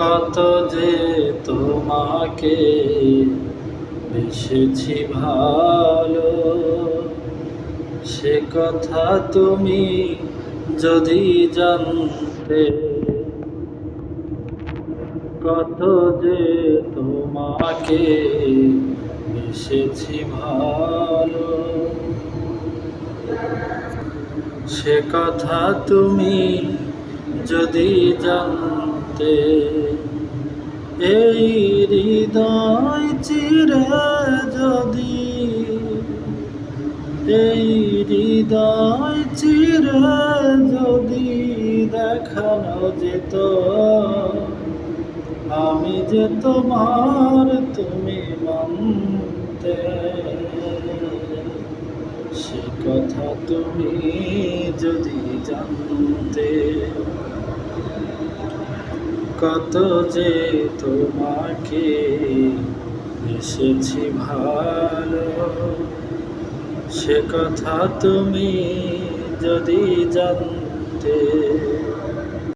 কত যে তোমাকে বেসেছি ভালো, সে কথা তুমি যদি জানতে। কত যে তোমাকে বেসেছি ভালো, সে কথা তুমি যদি জানতে। এই হৃদয় চিরে যদি, এই হৃদয় চিরে যদি দেখানো যেত আমি যে তোমার, তুমি মানতে। সে কথা তুমি যদি জানতে। কত যে তোমাকে বেসেছি ভালো, সে কথা তুমি যদি জানতে।